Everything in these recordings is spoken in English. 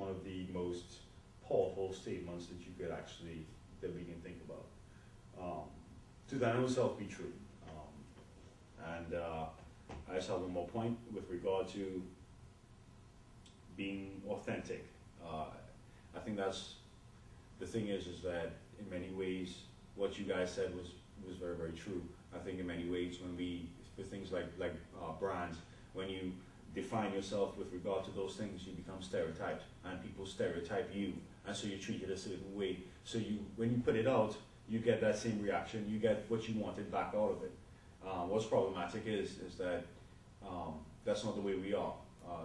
one of the most powerful statements that you could actually, that we can think about. To thine own self be true. I just have one more point with regard to being authentic. I think that's, the thing is that in many ways, what you guys said was very, very true. I think in many ways when for things like brands, when you define yourself with regard to those things, you become stereotyped, and people stereotype you, and so you treat it a certain way. So when you put it out, you get that same reaction, you get what you wanted back out of it. What's problematic is that that's not the way we are.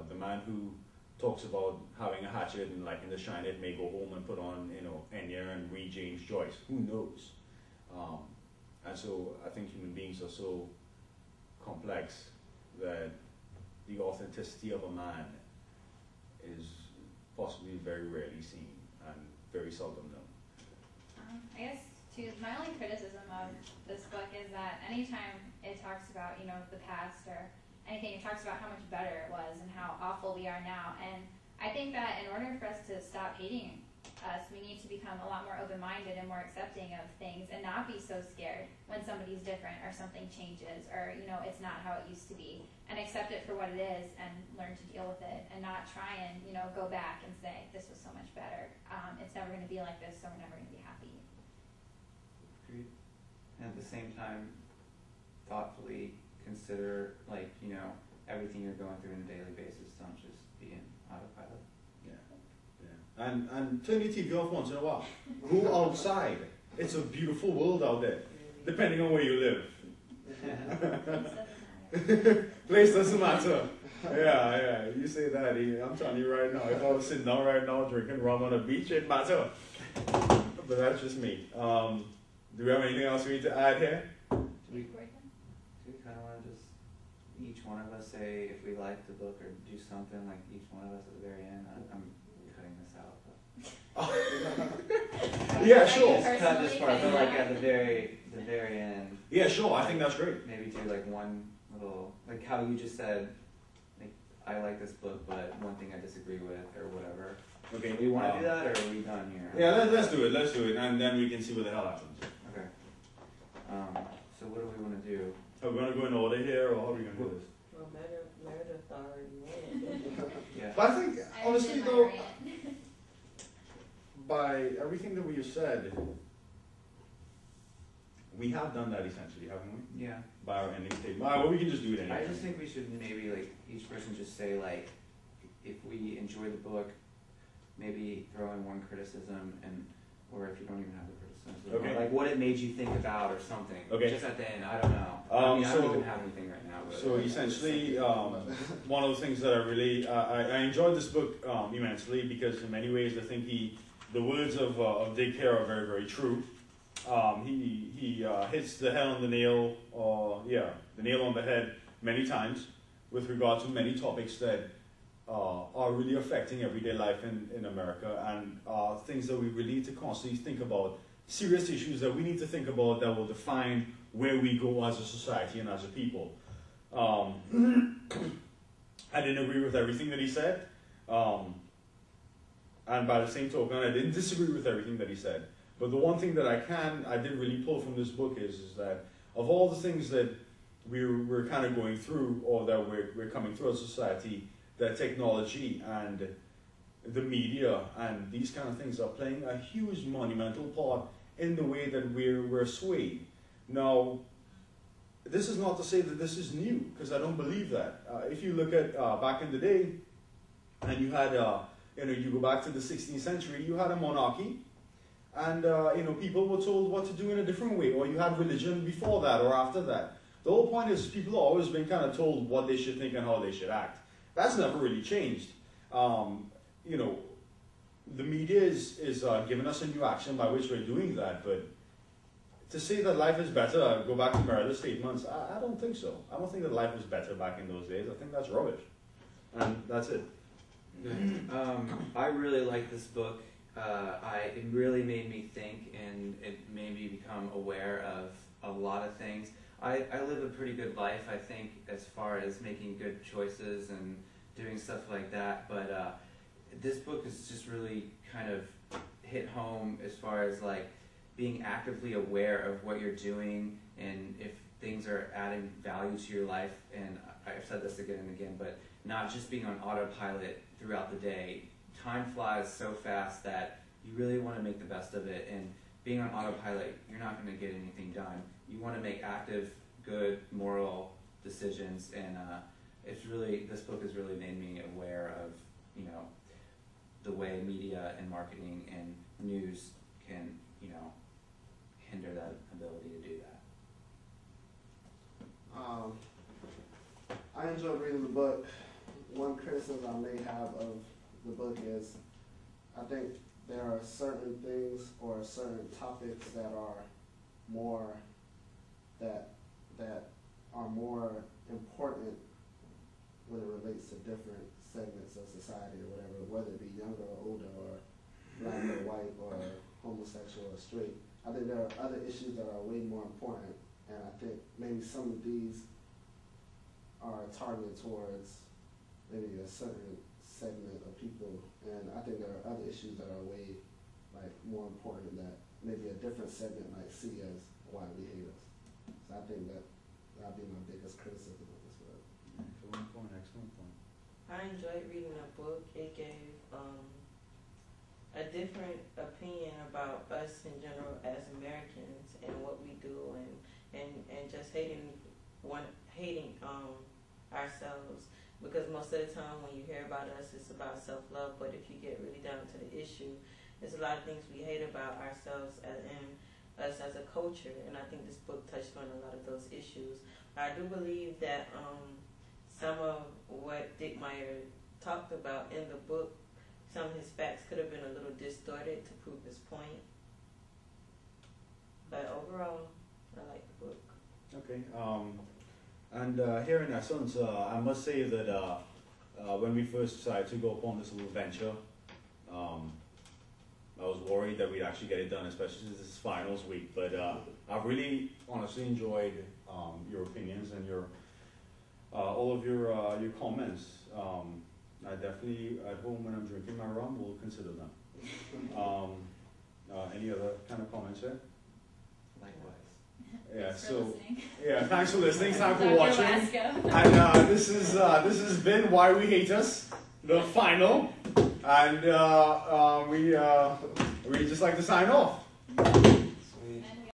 The man who talks about having a hatchet and liking to shine it may go home and put on, Enya and read James Joyce. Who knows? And so I think human beings are so complex that the authenticity of a man is possibly very rarely seen and very seldom known. I guess, too, my only criticism of this book is that anytime it talks about, the past or anything, it talks about how much better it was and how awful we are now. And I think that in order for us to stop hating us, we need to become a lot more open-minded and more accepting of things and not be so scared when somebody's different or something changes or, it's not how it used to be, and accept it for what it is and learn to deal with it and not try and, go back and say, this was so much better. It's never going to be like this, so we're never going to be happy. Agreed. And at the same time, thoughtfully consider, everything you're going through on a daily basis. Don't just be in autopilot. And turn your TV off once in a while. Go outside. It's a beautiful world out there, depending on where you live. Place doesn't matter. Yeah. You say that. I'm telling you right now, if I was sitting down right now drinking rum on a beach, it'd matter. But that's just me. Do we have anything else we need to add here? Do we kind of want to just, each one of us say if we like the book or do something, like each one of us at the very end? I'm cutting this out. But. Yeah, sure. Just cut this part, but at the very end. Yeah, sure. I think that's great. Maybe do one little, how you just said, I like this book, but one thing I disagree with, or whatever. Okay. Do we want to do that, or are we done here? Yeah, let's do it, and then we can see what the hell happens. Okay. So what do we want to do? Are we going to go in order here, or how are we going to do this? Well, Meredith already went. Yeah. But I think, honestly, though, by everything that we have said, we have done that essentially, haven't we? Yeah. By our ending statement. Well, we can just do it anyway. I just think we should maybe, each person just say, if we enjoy the book, maybe throw in one criticism, or if you don't even have the criticism, okay. or what it made you think about or something. Okay. Just at the end, I don't know. I don't even have anything right now. But so essentially, one of the things that I really, I enjoyed this book immensely because in many ways I think the words of Dick Meyer are very, very true. He hits the head on the nail, the nail on the head many times with regard to many topics that are really affecting everyday life in America, and things that we really need to constantly think about, serious issues that we need to think about that will define where we go as a society and as a people. I didn't agree with everything that he said, and by the same token, I didn't disagree with everything that he said. But the one thing that I did really pull from this book is that of all the things that we're kind of going through, or that we're coming through as a society, that technology and the media and these kind of things are playing a huge monumental part in the way that we're swayed. Now, this is not to say that this is new, because I don't believe that. If you look at back in the day, and you had, you go back to the 16th century, you had a monarchy, and people were told what to do in a different way, or you had religion before that or after that. The whole point is people have always been kind of told what they should think and how they should act. That's never really changed. The media is giving us a new action by which we're doing that, but to say that life is better, go back to Meredith's statements, I don't think so. I don't think that life was better back in those days. I think that's rubbish. And that's it. I really like this book. It really made me think, and it made me become aware of a lot of things. I live a pretty good life, I think, as far as making good choices and doing stuff like that, but this book is just really kind of hit home as far as like being actively aware of what you're doing and if things are adding value to your life. And I've said this again and again, but not just being on autopilot throughout the day. Time flies so fast that you really want to make the best of it, and being on autopilot, you're not going to get anything done. You want to make active, good, moral decisions, and this book has really made me aware of, you know, the way media and marketing and news can, you know, hinder that ability to do that. I enjoyed reading the book. One criticism I may have of the book is I think there are certain things or certain topics that are more important when it relates to different segments of society or whatever, whether it be younger or older or black or white or homosexual or straight. I think there are other issues that are way more important, and I think maybe some of these are targeted towards maybe a certain segment of people, and I think there are other issues that are way more important that maybe a different segment might see as why we hate us. So I think that'd be my biggest criticism of this book. Excellent point, excellent point. I enjoyed reading the book. It gave a different opinion about us in general as Americans and what we do, and just hating ourselves. Because most of the time when you hear about us, it's about self-love, but if you get really down to the issue, there's a lot of things we hate about ourselves and us as a culture, and I think this book touched on a lot of those issues. I do believe that some of what Dick Meyer talked about in the book, some of his facts could have been a little distorted to prove his point. But overall, I like the book. Okay. And here in essence, I must say that when we first decided to go upon this little venture, I was worried that we'd actually get it done, especially since this is finals week. But I've really, honestly enjoyed your opinions and your all of your comments. I definitely, at home when I'm drinking my rum, will consider them. Any other kind of comments there? Likewise. Yeah. Thanks for So listening. yeah, thanks for listening. Thanks for Dr. watching. Vasco. And this has been Why We Hate Us, the final, and we just like to sign off.